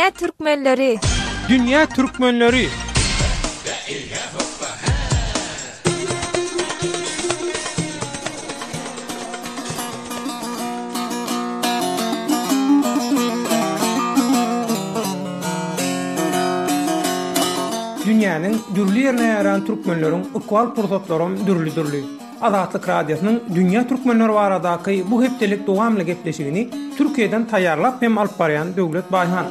Dünya Türkmenleri. Dünya Türkmenleri. Dünýäniň dürli ýerine ýaran türkmenleriň ukwal pursatlaryň dürli. Azatlyk radiosynyň Dünya Türkmenleri baradaky bu hepdelik dowamly gepleşigini Türkiýeden taýýarlap hem alyp barýan Döwlet Baýhan.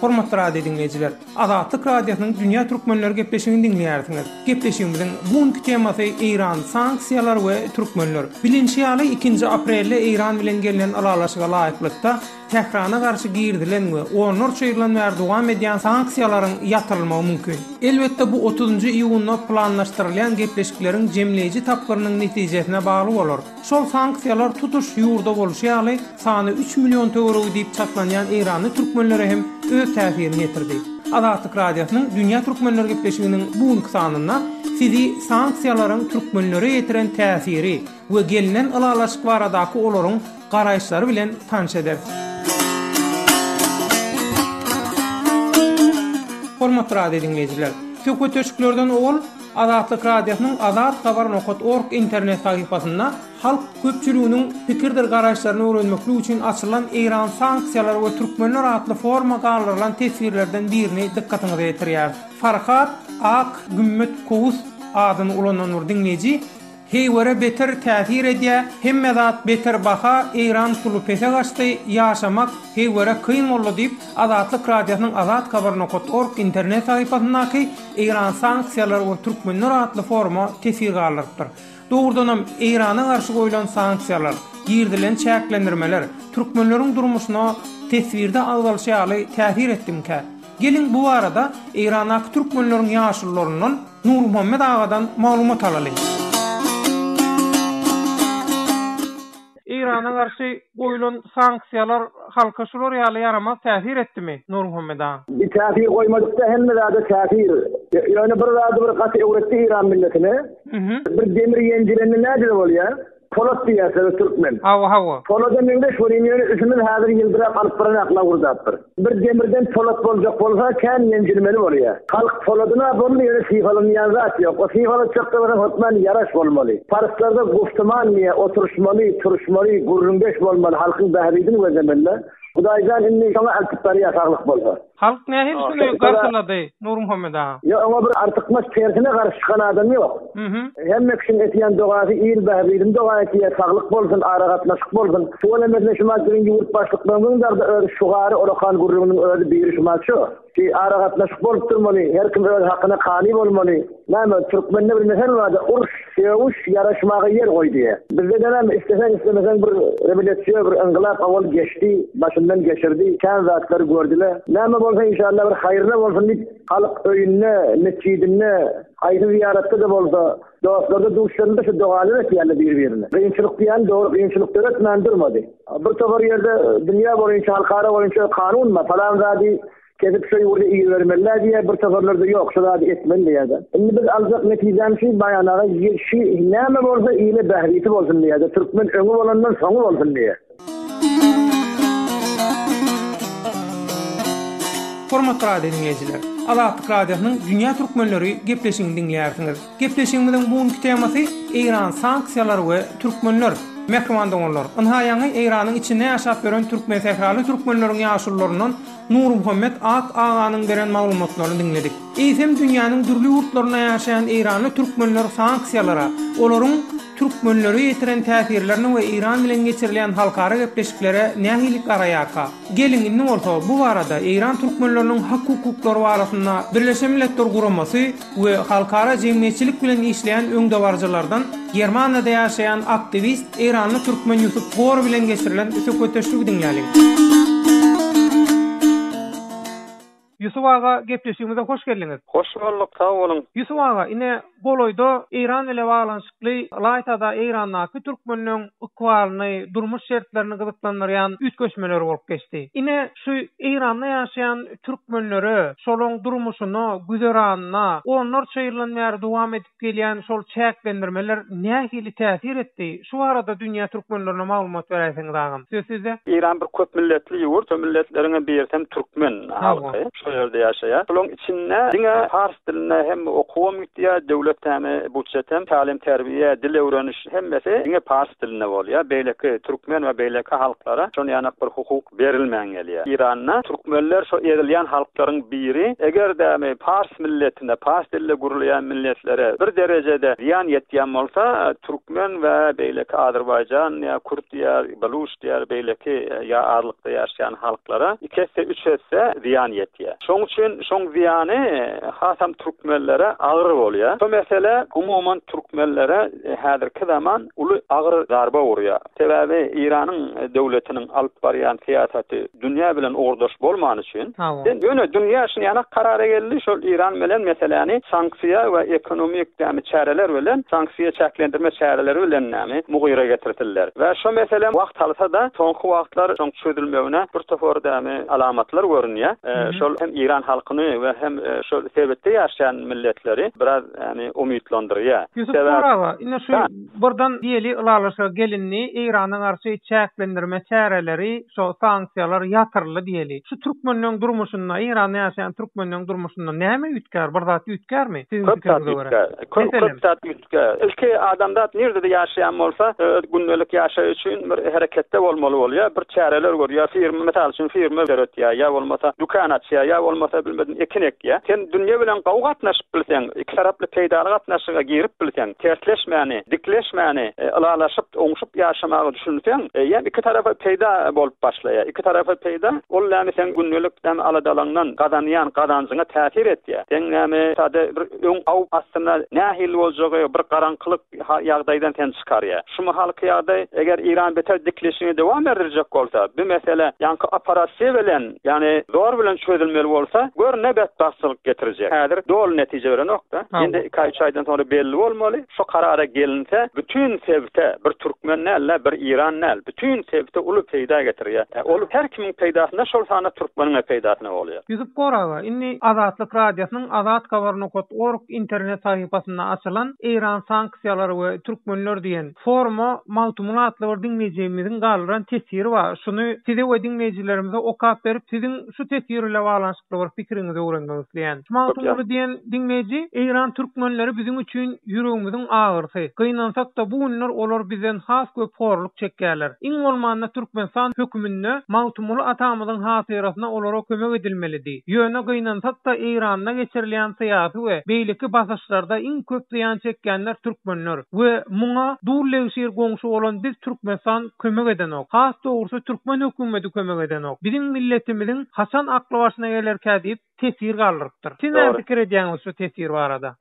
Hormatly radio dinleýijiler, Azatlyk radiosynyň Dünya Türkmenleri gepleşigini dinleýärsiňiz. Gepleşigimiziň bugunky temasy Iran sanksiýalar we türkmenler. Bilinçli ýaly 2 aprelde Iran bilen gelen alalaşyga laýyklykda tehrana garşy girdilen we onurça ýylan Erdogan medyan sanksiýalaryň ýatyrylmagy mümkin. Elbetde bu 30-njy iýunda planlaşdyrylan gepleşikleriň jemleýici tapgyrynyň netijesine bagly bolar. Şol sanksiýalar tutuş ýurda bolşy ýaly sany 3 million euro diýip çatlanýan Irany türkmenlere hem öz täsirini ýetirdi. Azatlyk radiosynyň Dünya Türkmenleri gepleşiginiň bugunky sanyna sizi sanksiýalaryň türkmenlere ýetiren täsiri we gelinen alalaşyk baradaky olaryň garaýşlary bilen tanış eder. Hormatly radio dinleýijiler, söhbetleşiklerden ol Azatlyk radiosynyň azathabar.org internet sahypasynda halk köpçüliginiň pikirdir garaýşlaryny öwrenmeklik üçin açylan Iran sanksiýalary we türkmenler atly forma galdyrılan tesirlerden birini dikkatiňize ýetirýär. Farhat Ak Gümmet Kovus adyny ulanan dinleýiji heýwere beter täsir edýär, hemme zat beter baha Iran sulupese gaçdy, ýaşamak heýwere kyn boldy diýip Azatlyk radiosynyň azathabar.org internet sahypasyndaky Iran sanksiýalary we türkmenler atly forma tesir galdyrypdyr. Dogrudanam Irana garşy goýulan sanksiýalar, girdilen çäklendirmeler türkmenleriň durmuşyna tesirde awalşy ýaly täsir etdimkä. Gelin bu arada Iranaky türkmenleriň ýaşyllarynyň Nur Muhammed agadan maglumat alalyk. Irana garşy goýulan sanksiýalar halka şular ýaly ýaramaz täsir etdimi Nur Muhammed aga? Bir täsir goýmadykda hemme zada täsir. Ýöne bir zada bir gaty öwretdi Iran milletine. Bir demir ýenjilerini näde bolýar? Polat diýerler türkmen. Hawa. Polada mende şoýnyny üsünden häzir ýyldyra alyp baran akla gurdatdyr. Bir demirden polat boljak bolsa kän ýenjilmeli bolýar. Halk poladyna bolmaýar, syfalanyň zat ýok. O syfaly çykdyran hotman ýaraş bolmaly. Parislarda guftaman ýa oturuşmaly, turuşmaly, gurrungeş bolmaly. Halkyň bähridini gözlemeler. Hudaýdan inni şoňa altypary ýasaglyk bolsa. Halk näme şunu garşylady Nur Muhammed aga? Ya ona bir artykmaz tersine garşy çykan adam ýok. Hemme kişinin etýän dogasy ýyl bähridin dogasy ýasaglyk bolsun, aragatnaşyk bolsun. Şol emesle şumal birinji ýurt başlyklarynyň da şugary orakan gurrumynyň özi bir şumal şu. Ki aragatnaşyk bolup durmaly, her kim öz hakyna kany bolmaly. Näme türkmenler bir mesele barda, uruş, söwüş ýaraşmagy ýer goýdy. Bizde de istesen istemesen bir revolýasiýa, bir inqilab awal geçdi, başyndan geçirdi, kän zatlar gördüler. Näme bolsa inşallah bir haýyrly bolsun diýip halk öýünne, mescidine, aýry ziyaratda da bolsa, dostlarda duşlarında şu dogalar etýärler bir-birine. Kynçylyk diýen dogry kynçylyk döretmän durmady. Bir tobar ýerde dünýä boýunça halkara boýunça kanun ma falan zady kesip şöý ýerde iýi bermeler diýe bir tobarlarda ýok, şu zady etmeli diýerler. Indi biz alzak netijäni şu baýanaga şu näme bolsa ýyly bähriti bolsun diýerler. Türkmen öňü bolandan soňy bolsun diýer. Hormatly radio dinleýijiler, Azatlyk radiosynyň Dünya Türkmenleri gepleşigini dinleýärsiňiz. Gepleşigimiziň bugunky temasy Iran sanksiýalary we türkmenler. Mehmandaňlar, ynhaýany Iranyň içinde ýaşap gören türkmen täkrarly türkmenleriň ýaşullarynyň Nur Muhammed Ak aganyň beren maglumatlaryny dinledik. Eýsem dünýäniň dürli ýurtlaryna ýaşaýan Iranyň türkmenleri sanksiýalara, olaryň türkmenleri ýetiren täsirlerini we Iran bilen geçirilen halkara gepleşiklere nähili garaýaka. Gelin indi bolsa bu arada Iran türkmenleriniň hak hukuklary barasynda Birleşen Milletler Guramasy we halkara jemgyýetçilik bilen işleýän öňdewarjylardan Germaniýada ýaşaýan aktivist Iranly türkmen Yusuf Gor bilen geçirilen söhbetleşigi dinleýälik. Yusuf aga gepleşigimize hoş geldiňiz. Hoş bulduk, sağ olun. Yusuf aga, ine Goloyda İran ile baglanşykly Laytada İrannaky türkmenliň ukwalyny, durmuş şertlerini gyzyklandyrýan üç göçmeler bolup geçdi. Ine şu İranda ýaşaýan türkmenleri, şolaň durmuşyny, güzeranyna, onlar çeýirlenmär dowam edip gelýän şol çäklendirmeler nähili täsir etdi? Şu arada dünýä türkmenlerine maglumat beräýsiňiz agam. Sizde İran bir köp milletli ýurt, o milletlerine birsem türkmen halky, şu ýerde ýaşaýar. Şolaň içinde diňe fars diline hem okuwam gitdiýär, döwlet täme budjetem, talim terbiýe, dil öwreniş hemmesi diňe fars diline bolýar. Beýleki türkmen we beýleki halklara şonu ýanak bir hukuk berilmän gelýär. İranna türkmenler şu erilýän halklaryň biri, eger däme fars milletine, fars dilinde gurulýan milletlere bir derejede ziyan ýetýän bolsa, türkmen we beýleki Azerbaýjan ýa Kürt ýa Baluş ýa beýleki ýa arlykda ýaşaýan halklara 2-3 etse ziyan ýetýär. Şoň üçin şoň ziýany hasam türkmenlere agyr bolýar. Bu mesele umumyň türkmenlere häzirki zaman uly agyr zarba urýar. Sebäbi İranyň döwletiniň alyp barýan siýasaty dünýä bilen ordaş bolmany üçin, ýöne dünýä şunu ýana karara geldi, şol İran bilen meseleni sanksiýa we ekonomik dämi çäreler bilen, sanksiýa çäklendirme çäreleri bilen näme mugyra getirdiler. We şu mesele wagt alsa da soňky wagtlar şoň çözülmegine bir tofor dämi alamatlar görünýär. Şol hem İran halkyny we hem şol sebetde ýaşaýan milletleri biraz ýani umytlandyrýar. Sebäbi ine şu burdan diýeli ulalaşa gelinni İranyň garşy çäklendirme çäreleri, şo sanksiýalar ýatyrly diýeli. Şu türkmenliň durmuşyna, İranda ýaşaýan türkmenliň durmuşyna näme ütkär, bir zat ütkermi? Sizin pikiriňize görä. Köp zat ütkär. Ilki adamda nerede ýaşaýan bolsa, gündelik ýaşaýy üçin bir hereketde bolmaly bolýar. Bir çäreler görýär, firma metal üçin firma beretýär, ýa bolmasa dukan açýar, ýa bolmasa bilmedim ekin ekýär. Sen dünýä bilen gawy gatnaşyp bilseň, iki taraply peýdaly gatnaşyga girip bilseň, tersleşmäni, dikleşmäni, alalaşyp, oňşup ýaşamagy düşünseň, ýa iki tarafa peýda bolup başlaýar. İki tarafa peýda, ol näme sen gündelik hem aladalanyňdan gadanýan gadancyňa täsir etýär. Sen näme sade bir öň aw aslynda nähil boljagy bir garaňkylyk ýagdaýdan sen çykarýar. Şumy halky ýagdaý eger İran beter dikleşini dowam etdirjek bolsa, bu mesele ýanky operasiýa bilen, ýani zor bilen çözülmeli bolsa, gör nebet başçylyk getirecek. Häzir dol netije beren nokta. Endi 2 aýdan sonra belli bolmaly. Şu karara gelinse, bütün sebte bir türkmen näle, bir İran näle, bütün sebte uly peýda getirýär. Olup her kimiň peýdasynda şol sana türkmeniň peýdasyna bolýar. Yusuf Goraga, inni Azatlyk radiosynyň azatkabarnokot.org internet sahypasynda açylan İran sanksiýalary we türkmenler diýen forma mawtumuny atly bir dinleýijimiziň galyran tesiri bar. Şunu size we dinleýijilerimize okap berip, sizin şu tesiri ile baglanşykly bir pikiriňizi öwrenmek isleýän. Mawtumuny diýen dinleýiji, İran türkmenleri biziň üçin ýüregimiziň agyrsy. Gynansak da bu günler olar bizden has köp horluk çekýärler. Iň bolmanda Türkmenistan hökümine mawtumuly atamyzyň hatyrasyna olara kömek edilmelidi. Ýöne gynansak da İranda geçirilýän syýasy we beýleki basaşlarda iň köp ziýan çekýänler türkmenler we muňa durlewşir goňşy bolan biz Türkmenistan kömek edenok. Has dogrusu Türkmen hökümeti kömek edenok. Biziň milletimiziň haçan akly başyna gelerkä diýip tesir galdyrypdyr. Siz näme pikir edýäňiz şu tesir barada?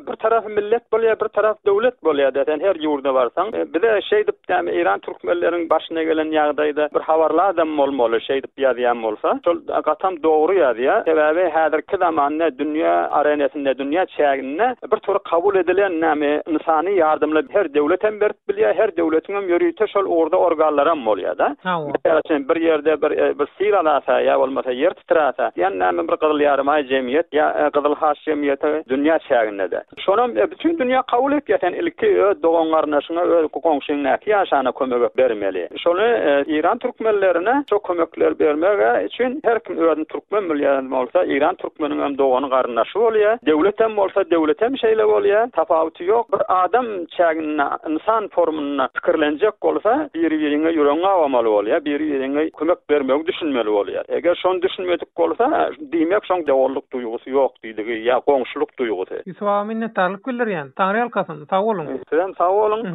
Bir taraf millet bolýar, bir taraf döwlet bolýar desen her ýurda barsaň, bir de şey dip däme İran türkmenleriň başyna gelen ýagdaýda bir habarlar adam bolmaly, şey dip ýazýan bolsa, şol gatam dogry ýazýar. Sebäbi häzirki zamanda dünýä arenasynda, dünýä çäginde bir tory kabul edilen näme insany ýardymly her döwlet hem berip bilýär, her döwletiň hem ýörüýte şol orada organlar hem bolýar da. Mesela bir ýerde bir sir alasa ýa bolmasa ýer titrasa, ýa näme bir ýarmay jemgyýet ýa gyzyl has jemgyýeti dünýä çäginde. Şonam bütün dünýä kabul etýän ilki dogan garnaşyna, goňşyňa ýaşana kömek bermeli. Şonu İran türkmenlerine çok kömekler bermege üçin her kim özüň türkmen bilýän bolsa, İran türkmeniň hem dogan garnaşy bolýar. Döwlet hem bolsa, döwlet hem şeýle bolýar. Tapawaty ýok. Bir adam çäginde, insan formuna pikirlenjek bolsa, bir-biriňe ýüregiňe awamaly bolýar, bir-biriňe kömek bermegi düşünmeli bolýar. Eger şonu düşünmedik bolsa, diýmek şoň dowalluk duýgusy ýok diýdigi ýa goňşuluk duýgusy. Iswa minnetdarlyk bildirýän. Taňry alkasyn, sag bolun. Sizem sag bolun.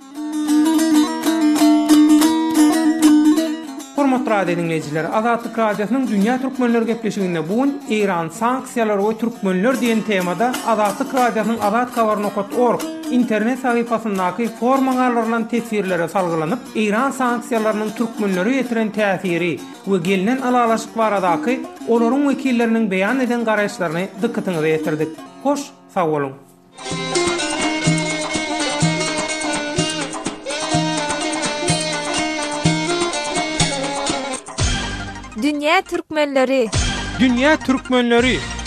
Hormatly radio dinleyijiler, Azatlyk radiosynyň dünýä türkmenleri gepleşiginde bugün İran sanksiýalary we türkmenler diýen temada Azatlyk radiosynyň azatkabarnokot.org internet sahypasyndaky formalarlaryň tesirlere salgylanyp, İran sanksiýalarynyň türkmenleri ýetiren täsiri we gelinen alalaşyk baradaky olaryň wekilleriniň beýan eden garaşlaryny dikkatyňyza ýetirdik. Hoş, sag bolun. Dünya Türkmenleri. Dünya Türkmenleri.